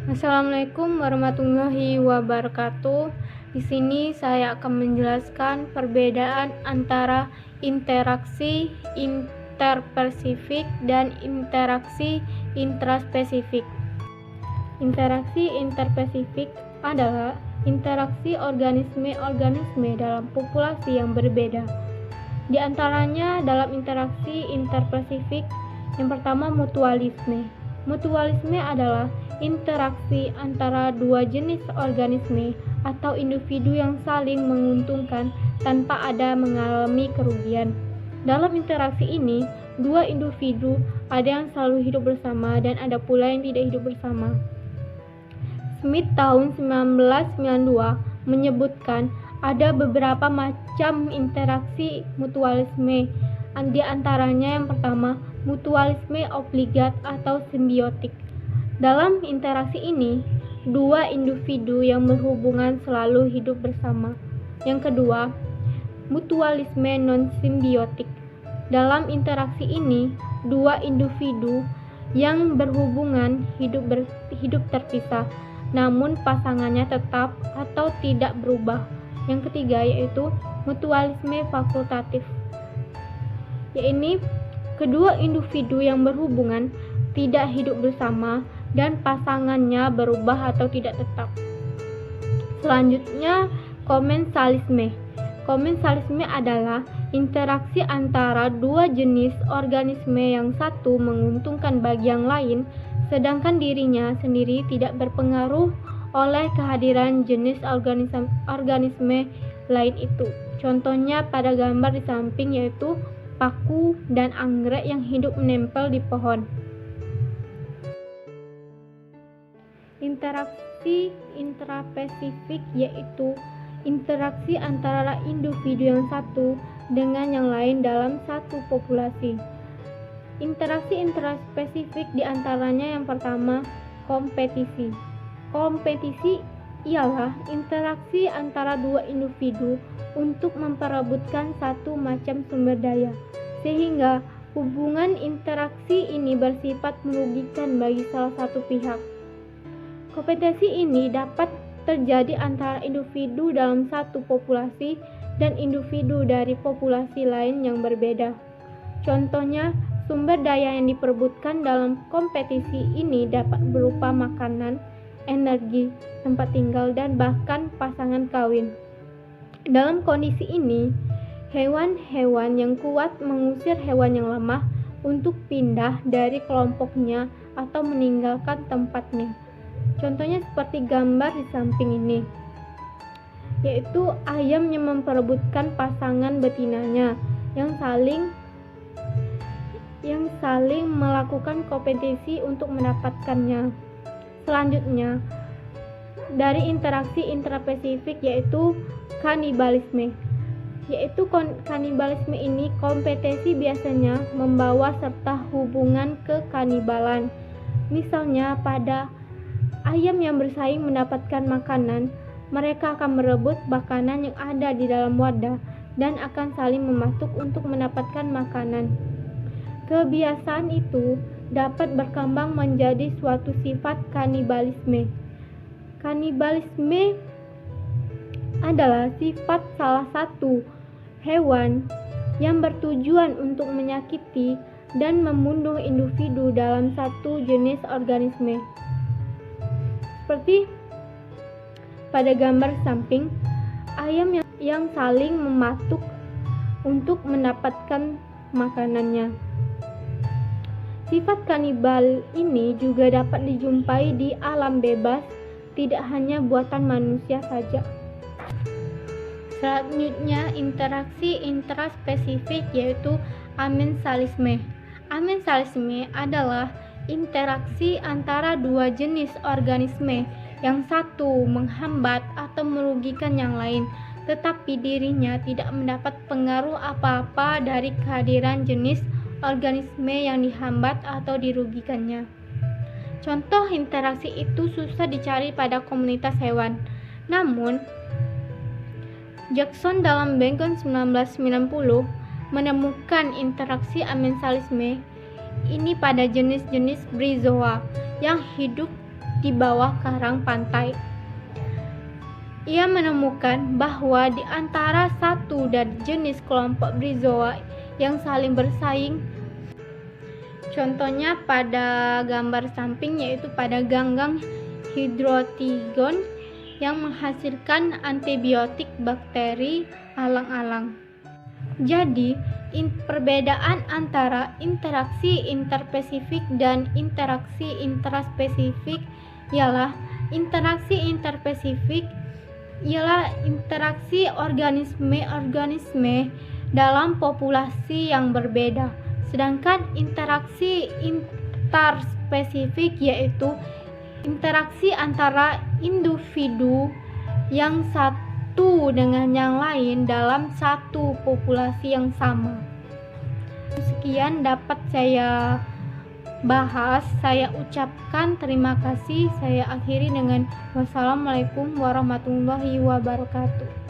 Assalamualaikum warahmatullahi wabarakatuh. Di sini saya akan menjelaskan perbedaan antara interaksi interspesifik dan interaksi intraspesifik. Interaksi interspesifik adalah interaksi organisme-organisme dalam populasi yang berbeda. Di antaranya dalam interaksi interspesifik, yang pertama mutualisme. Mutualisme adalah interaksi antara dua jenis organisme atau individu yang saling menguntungkan tanpa ada mengalami kerugian. Dalam interaksi ini, dua individu ada yang selalu hidup bersama dan ada pula yang tidak hidup bersama. Smith tahun 1992 menyebutkan ada beberapa macam interaksi mutualisme. Di antaranya yang pertama, mutualisme obligat atau simbiotik. Dalam interaksi ini, dua individu yang berhubungan selalu hidup bersama. Yang kedua, mutualisme non-simbiotik. Dalam interaksi ini, dua individu yang berhubungan hidup terpisah, namun pasangannya tetap atau tidak berubah. Yang ketiga yaitu mutualisme fakultatif, yaitu kedua individu yang berhubungan tidak hidup bersama dan pasangannya berubah atau tidak tetap. Selanjutnya, komensalisme. Komensalisme adalah interaksi antara dua jenis organisme yang satu menguntungkan bagi yang lain, sedangkan dirinya sendiri tidak berpengaruh oleh kehadiran jenis organisme lain itu. Contohnya pada gambar di samping yaitu paku dan anggrek yang hidup menempel di pohon. Interaksi intraspesifik yaitu interaksi antara individu yang satu dengan yang lain dalam satu populasi. Interaksi intraspesifik diantaranya yang pertama, kompetisi. Kompetisi ialah interaksi antara dua individu untuk memperebutkan satu macam sumber daya, sehingga hubungan interaksi ini bersifat merugikan bagi salah satu pihak. Kompetisi ini dapat terjadi antara individu dalam satu populasi dan individu dari populasi lain yang berbeda. Contohnya, sumber daya yang diperebutkan dalam kompetisi ini dapat berupa makanan, energi, tempat tinggal, dan bahkan pasangan kawin. Dalam kondisi ini, hewan-hewan yang kuat mengusir hewan yang lemah untuk pindah dari kelompoknya atau meninggalkan tempatnya. Contohnya seperti gambar di samping ini, yaitu ayam yang memperebutkan pasangan betinanya yang saling melakukan kompetisi untuk mendapatkannya. Selanjutnya, dari interaksi intraspesifik yaitu kanibalisme. Kanibalisme ini kompetisi biasanya membawa serta hubungan kekanibalan. Misalnya pada ayam yang bersaing mendapatkan makanan, mereka akan merebut makanan yang ada di dalam wadah dan akan saling mematuk untuk mendapatkan makanan. Kebiasaan itu dapat berkembang menjadi suatu sifat kanibalisme. Kanibalisme adalah sifat salah satu hewan yang bertujuan untuk menyakiti dan membunuh individu dalam satu jenis organisme. Seperti pada gambar samping, ayam yang saling mematuk untuk mendapatkan makanannya. Sifat kanibal ini juga dapat dijumpai di alam bebas, tidak hanya buatan manusia saja. Selanjutnya, interaksi intraspesifik yaitu amensalisme. Amensalisme adalah interaksi antara dua jenis organisme yang satu menghambat atau merugikan yang lain, tetapi dirinya tidak mendapat pengaruh apa-apa dari kehadiran jenis organisme yang dihambat atau dirugikannya. Contoh interaksi itu susah dicari pada komunitas hewan. Namun, Jackson dalam Bacon 1990 menemukan interaksi amensalisme ini pada jenis-jenis bryozoa yang hidup di bawah karang pantai. Ia menemukan bahwa di antara satu dan jenis kelompok Bryozoa yang saling bersaing, contohnya pada gambar samping yaitu pada ganggang Hydrotigon yang menghasilkan antibiotik bakteri alang-alang. Jadi, perbedaan antara interaksi interspesifik dan interaksi intraspesifik ialah interaksi interspesifik ialah interaksi organisme-organisme dalam populasi yang berbeda, sedangkan interaksi interspesifik yaitu interaksi antara individu yang satu dengan yang lain dalam satu populasi yang sama. Sekian dapat saya bahas, saya ucapkan terima kasih. Saya akhiri dengan wassalamualaikum warahmatullahi wabarakatuh.